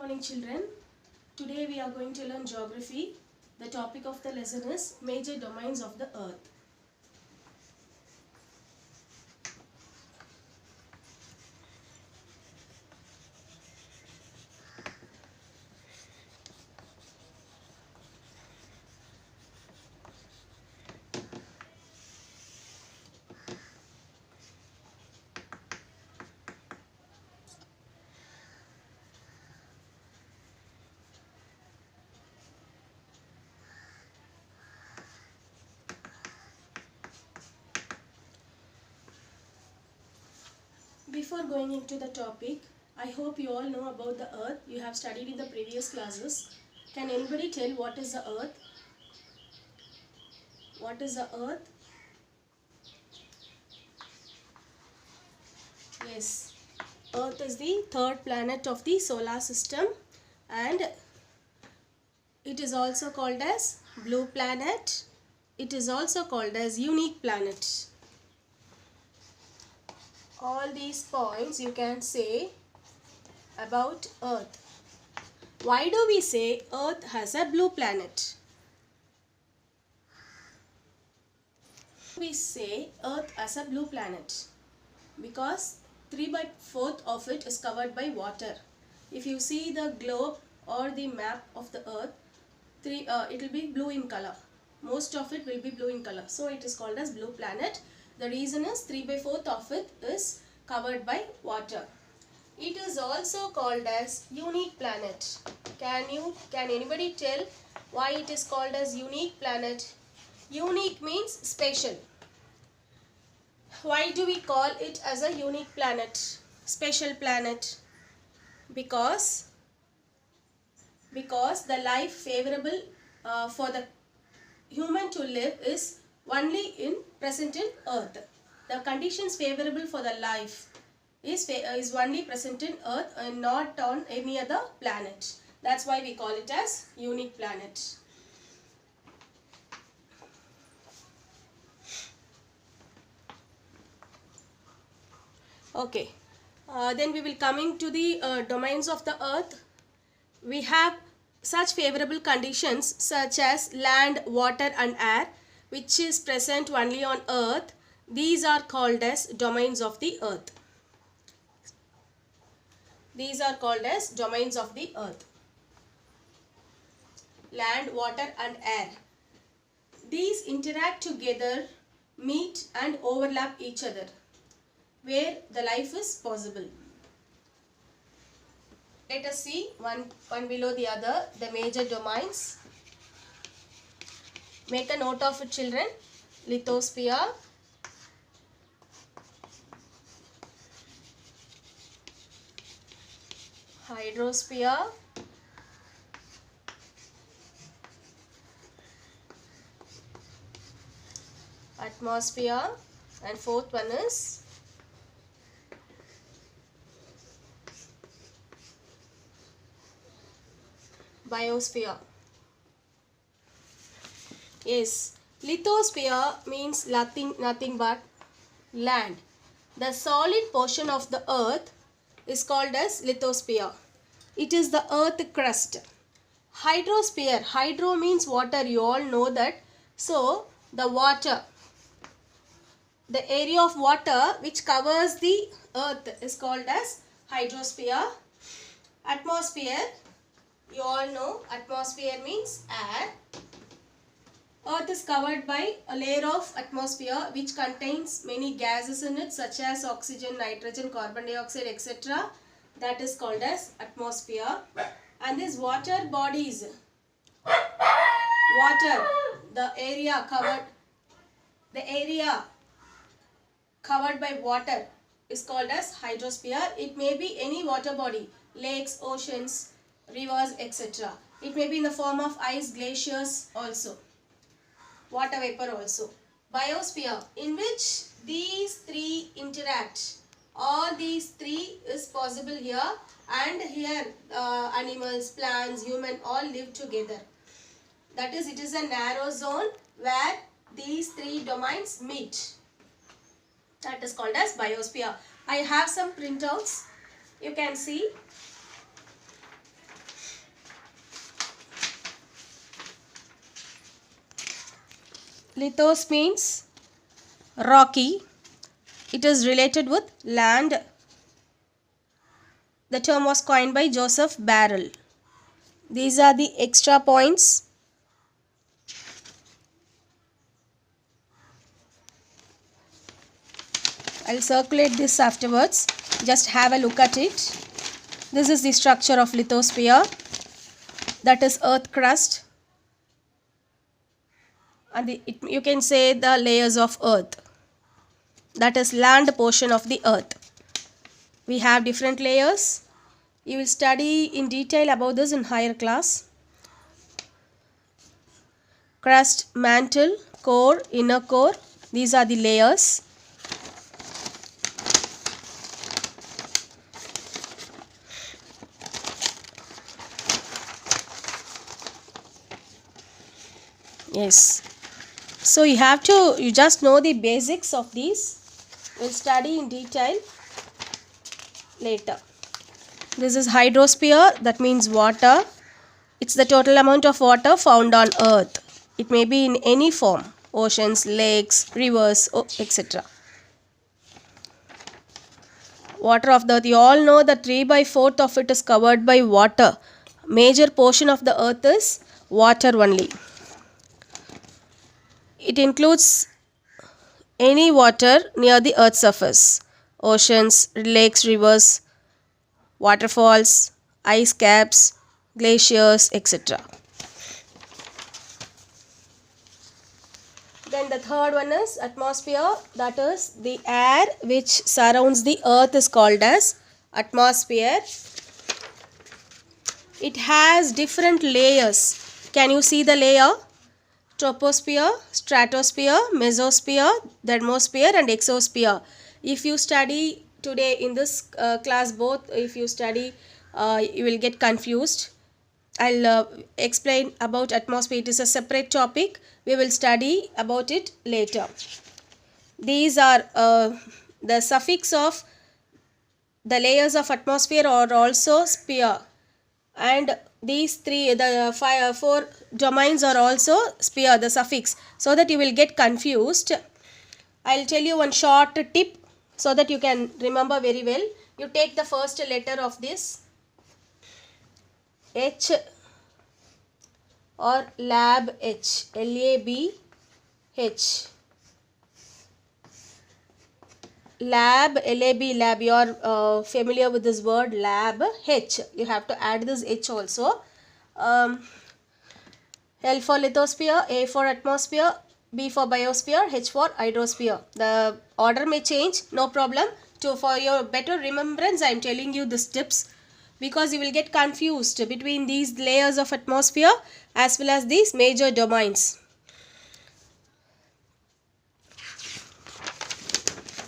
morning, children. Today we are going to learn geography. The topic of the lesson is major domains of the earth. Before going into the topic, I hope you all know about the earth. You have studied in the previous classes. Can anybody tell what is the earth? What is the earth? Yes, earth is the third planet of the solar system and it is also called as blue planet. It is also called as unique planet. All these points you can say about earth. Why do we say earth has a blue planet? We say earth has a blue planet because 3/4 of it is covered by water. If you see the globe or the map of the earth, it will be blue in color. Most of it will be blue in color. So it is called as blue planet. The reason is 3/4 of it is covered by water. It is also called as unique planet. Can anybody tell why it is called as unique planet? Unique means special. Why do we call it as a unique planet, special planet? Because the life favorable for the human to live is only present in earth. The conditions favorable for the life is only present in earth and not on any other planet. That's why we call it as unique planet. Okay, then we will coming to the domains of the earth. We have such favorable conditions such as land, water and air which is present only on earth. These are called as domains of the earth. These are called as domains of the earth. Land, water and air. These interact together, meet and overlap each other where the life is possible. Let us see one below the other the major domains. Make a note of it, children. Lithosphere, hydrosphere, atmosphere, and fourth one is biosphere. Yes, lithosphere means nothing but land. The solid portion of the earth is called as lithosphere. It is the earth crust. Hydrosphere, hydro means water, you all know that. So the water, the area of water which covers the earth is called as hydrosphere. Atmosphere, you all know atmosphere means air. Earth is covered by a layer of atmosphere which contains many gases in it such as oxygen, nitrogen, carbon dioxide, etc. That is called as atmosphere. And these water bodies, water, the area covered by water is called as hydrosphere. It may be any water body, lakes, oceans, rivers, etc. It may be in the form of ice, glaciers also, water vapor also. Biosphere, in which these three interact. All these three is possible here, and here animals, plants, human all live together. That is, it is a narrow zone where these three domains meet. That is called as biosphere. I have some printouts. You can see. Lithos means rocky. It is related with land. The term was coined by Joseph Barrel. These are the extra points. I'll circulate this afterwards. Just have a look at it. This is the structure of lithosphere. That is earth crust. And you can say the layers of earth. That is land portion of the earth. We have different layers. You will study in detail about this in higher class. Crust, mantle, core, inner core. These are the layers. Yes. So you just know the basics of these. We'll study in detail later. This is hydrosphere, that means water. It's the total amount of water found on earth. It may be in any form, oceans, lakes, rivers, etc. Water of the earth, you all know that 3/4 of it is covered by water. Major portion of the earth is water only. It includes any water near the earth's surface. Oceans, lakes, rivers, waterfalls, ice caps, glaciers, etc. Then the third one is atmosphere. That is the air which surrounds the earth is called as atmosphere. It has different layers. Can you see the layer? Troposphere, stratosphere, mesosphere, thermosphere and exosphere. If you study today in this class both, if you study you will get confused. I'll explain about atmosphere. It is a separate topic. We will study about it later. These are the suffix of the layers of atmosphere are also sphere. And these four domains are also sphere, the suffix, so that you will get confused. I'll tell you one short tip so that you can remember very well. You take the first letter of this, H or lab H, L-A-B-H. Lab, L-A-B, lab, you are familiar with this word, lab, H. You have to add this H also. L for lithosphere, A for atmosphere, B for biosphere, H for hydrosphere. The order may change, no problem. For your better remembrance, I am telling you these tips, because you will get confused between these layers of atmosphere as well as these major domains.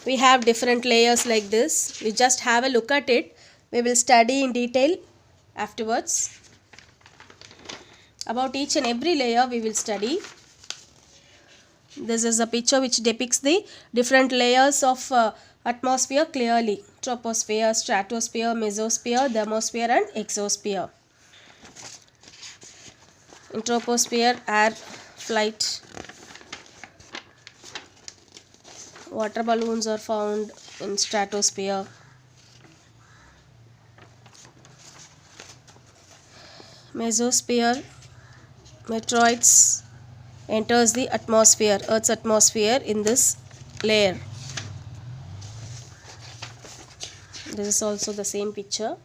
We have different layers like this. We just have a look at it. We will study in detail afterwards. About each and every layer we will study. This is a picture which depicts the different layers of atmosphere clearly. Troposphere, stratosphere, mesosphere, thermosphere and exosphere. In troposphere, air flight. Water balloons are found in stratosphere. Mesosphere, meteoroids enters the atmosphere, Earth's atmosphere in this layer. This is also the same picture.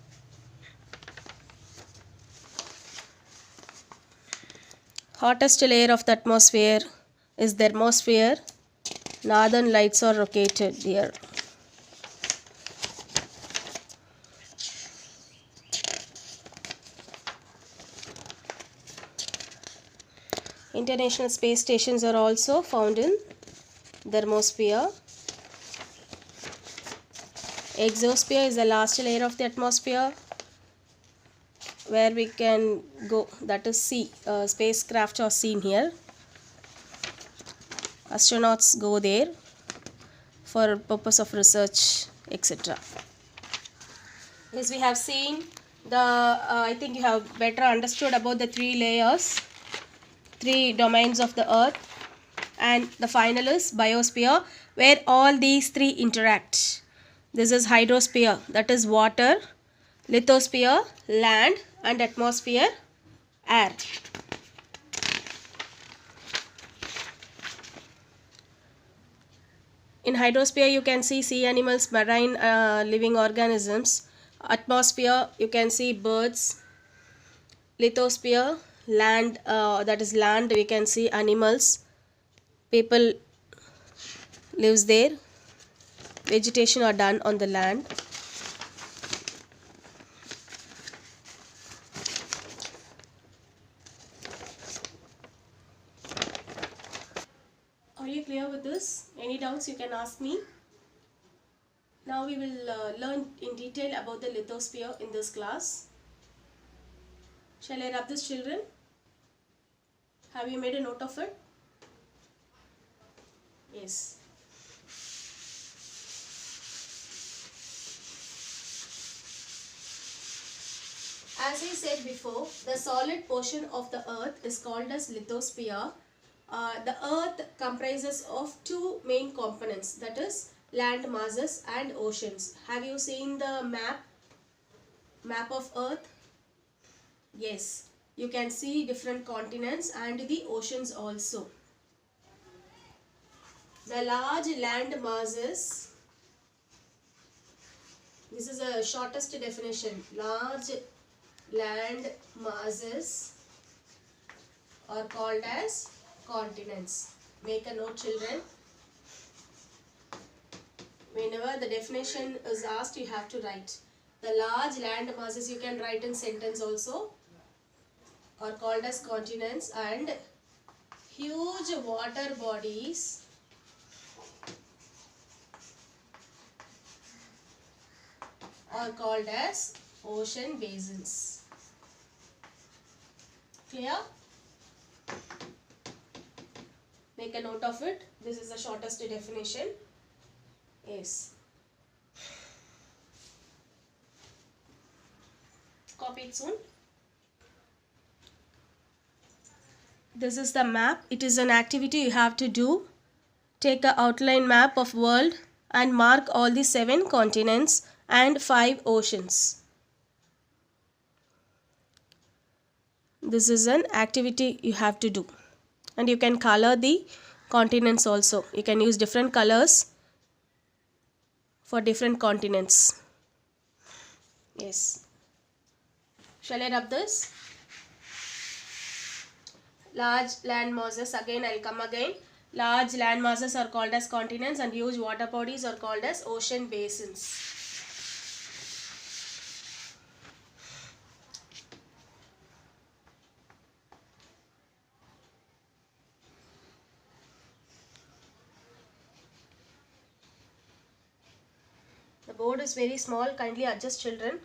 Hottest layer of the atmosphere is the thermosphere. Northern lights are located here. International space stations are also found in thermosphere. Exosphere is the last layer of the atmosphere where we can go, that is sea. Spacecraft are seen here. Astronauts go there for purpose of research, etc. Yes, we have seen the, I think you have better understood about the three layers, three domains of the earth. and the final is biosphere, where all these three interact. This is hydrosphere, that is water, lithosphere, land, and atmosphere, air. In hydrosphere, you can see sea animals, marine living organisms. Atmosphere, you can see birds. Lithosphere, land, that is land, we can see animals. People lives there. Vegetation are done on the land. Are you clear with this? Any doubts you can ask me. Now we will learn in detail about the lithosphere in this class. Shall I rub this, children? Have you made a note of it? Yes. As I said before, the solid portion of the earth is called as lithosphere. The earth comprises of two main components, that is land masses and oceans. Have you seen the map of earth? Yes, you can see different continents and the oceans also. The large land masses, this is the shortest definition. Large land masses are called as continents. Make a note, children. Whenever the definition is asked, you have to write. The large land masses, you can write in sentence also, are called as continents, and huge water bodies are called as ocean basins. Clear? Make a note of it. This is the shortest definition. Yes. Copy it soon. This is the map. It is an activity you have to do. Take an outline map of world and mark all the 7 continents and 5 oceans. This is an activity you have to do. And you can color the continents also. You can use different colors for different continents. Yes. Shall I rub this? Large land masses, again I will come again. Large land masses are called as continents and huge water bodies are called as ocean basins. The board is very small, kindly adjust, children.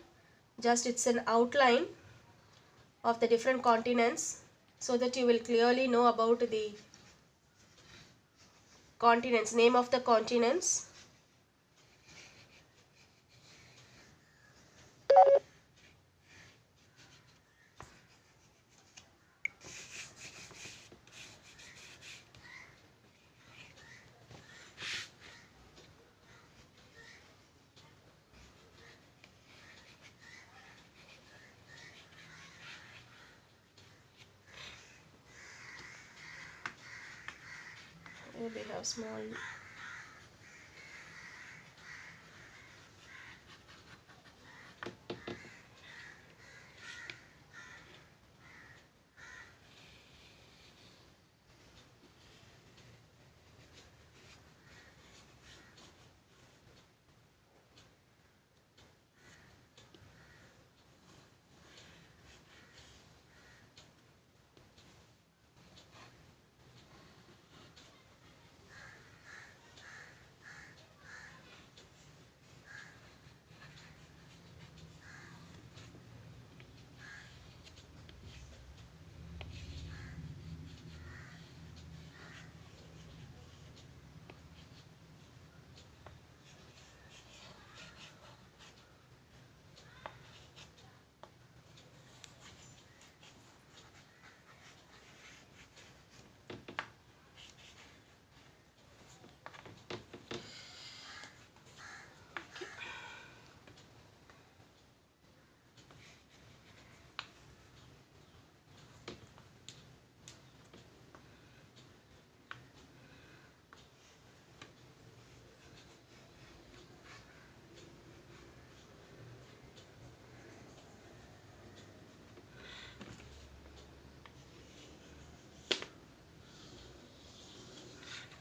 Just it's an outline of the different continents so that you will clearly know about the continents, name of the continents. Here we have small.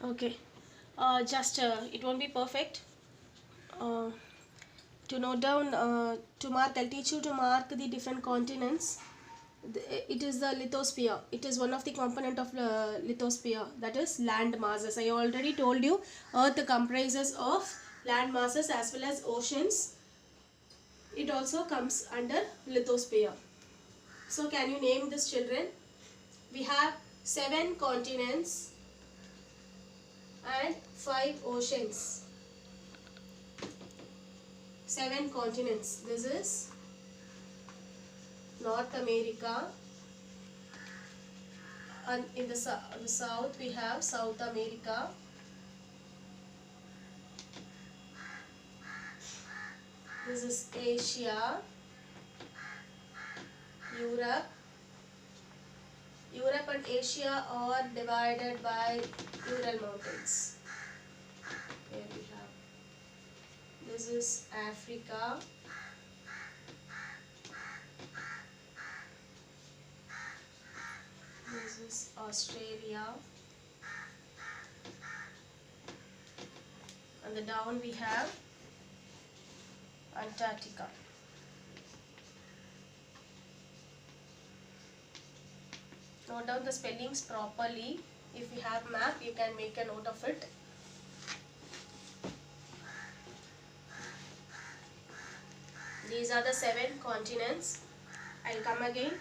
Okay, just it won't be perfect. Uh, to note down, to mark, I'll teach you to mark the different continents. It is the lithosphere. It is one of the component of the lithosphere, that is land masses. I already told you Earth comprises of land masses as well as oceans. It also comes under lithosphere. So can you name these children? We have 7 continents and 5 oceans. 7 continents. This is North America, and in the south we have South America. This is Asia, Europe. Europe and Asia are divided by Ural Mountains. Here we have. This is Africa. This is Australia. And the down we have Antarctica. Note down the spellings properly. If you have map, you can make a note of it. These are the 7 continents. I'll come again.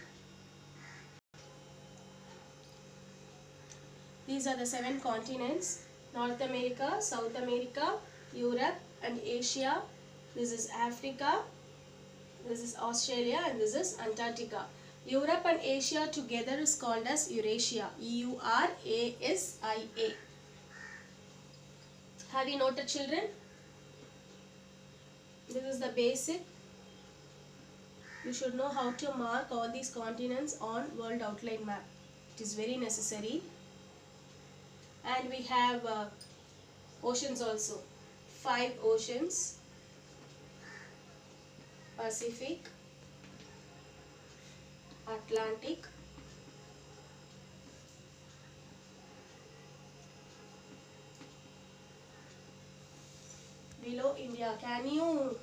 These are the 7 continents: North America, South America, Europe and Asia. This is Africa. This is Australia and this is Antarctica. Europe and Asia together is called as Eurasia. Eurasia. Have you noted, children? This is the basic. You should know how to mark all these continents on world outline map. It is very necessary. And we have oceans also. 5 oceans: Pacific, Atlantic, below India. Can you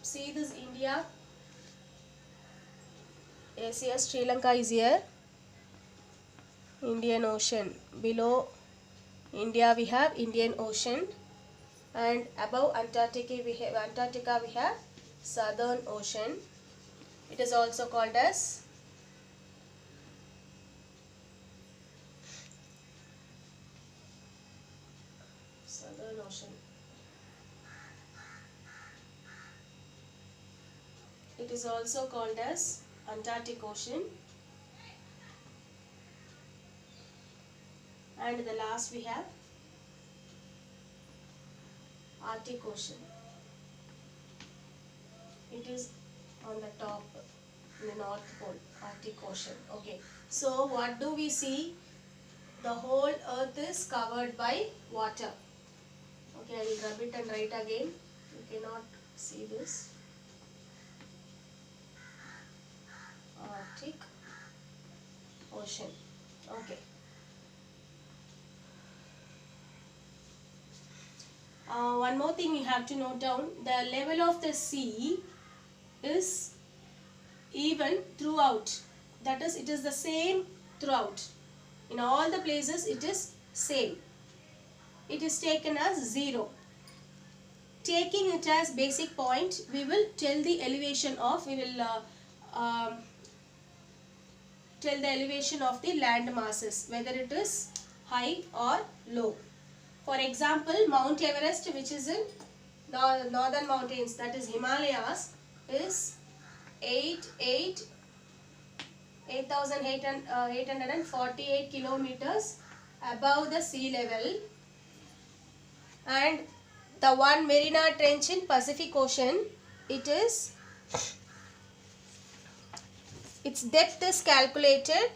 see this India? Yes, yes, Sri Lanka is here. Indian Ocean. Below India we have Indian Ocean, and above Antarctica we have Southern Ocean. It is also called as Southern Ocean. It is also called as Antarctic Ocean. And the last we have Arctic Ocean. It is on the top in the North Pole, Arctic Ocean. Okay, so what do we see? The whole earth is covered by water. Okay, I will rub it and write again. You cannot see this. Arctic Ocean. Okay. One more thing you have to note down: the level of the sea is even throughout. That is, it is the same throughout. In all the places it is same. It is taken as 0. Taking it as basic point, we will tell the elevation of, tell the elevation of the land masses, whether it is high or low. For example, Mount Everest, which is in northern mountains, that is Himalayas, is 8,848 kilometers above the sea level, and the one Mariana Trench in Pacific Ocean, its depth is calculated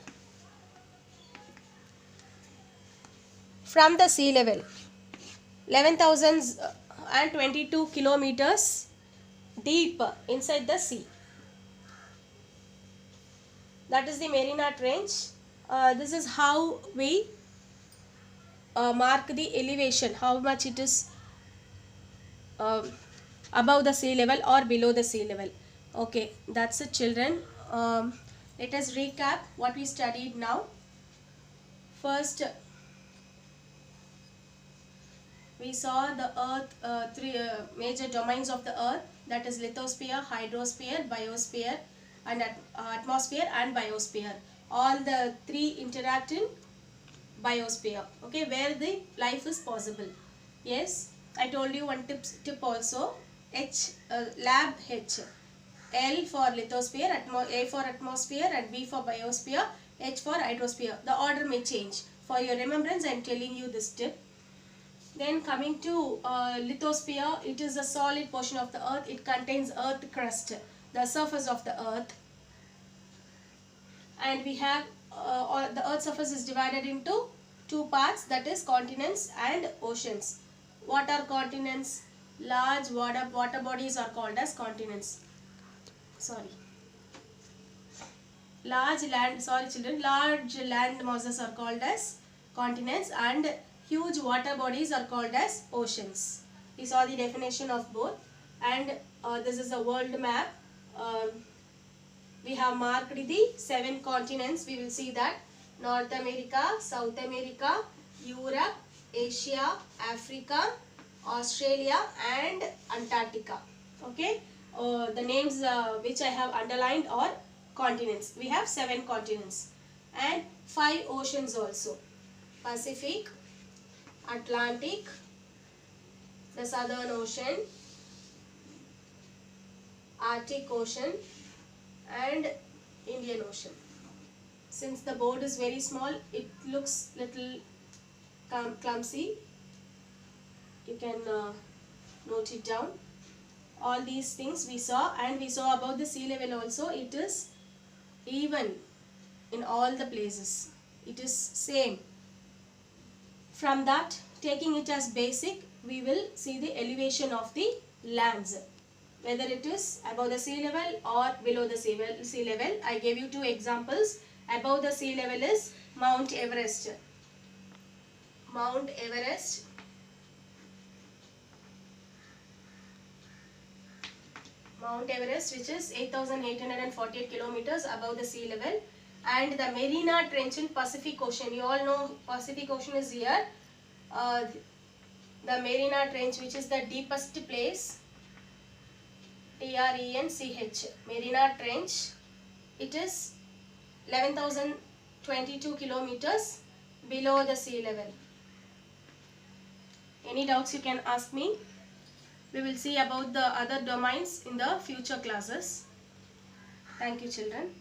from the sea level, 11,022 kilometers deep inside the sea. That is the Mariana Trench. This is how we mark the elevation, how much it is um, above the sea level or below the sea level. Okay, that's it children. Let us recap what we studied now. First, we saw the earth, three major domains of the earth, that is lithosphere, hydrosphere, biosphere, and atmosphere and biosphere. All the three interact in biosphere, okay, where the life is possible. Yes, I told you one tip also. Lab H. L for lithosphere, A for atmosphere, and B for biosphere, H for hydrosphere. The order may change. For your remembrance, I am telling you this tip. Then coming to lithosphere, it is a solid portion of the earth. It contains earth crust, the surface of the earth. And we have the earth surface is divided into two parts, that is continents and oceans. What are continents? Large water bodies are called as continents. Large land masses are called as continents, and huge water bodies are called as oceans. We saw the definition of both, and this is a world map. We have marked the 7 continents. We will see that North America, South America, Europe, Asia, Africa, Australia, and Antarctica. Okay, the names which I have underlined are continents. We have 7 continents and 5 oceans also: Pacific, Atlantic, the Southern Ocean, Arctic Ocean, and Indian Ocean. Since the board is very small, it looks little clumsy. You can note it down. All these things we saw, and we saw about the sea level also. It is even in all the places. It is same. From that, taking it as basic, we will see the elevation of the lands, whether it is above the sea level or below the sea level. I gave you 2 examples. Above the sea level is Mount Everest. Mount Everest. Mount Everest, which is 8,848 kilometers above the sea level, and the Mariana Trench in Pacific Ocean. You all know Pacific Ocean is here. The Mariana Trench, which is the deepest place, Trench, Mariana Trench. It is 11,022 kilometers below the sea level. Any doubts you can ask me. We will see about the other domains in the future classes. Thank you children.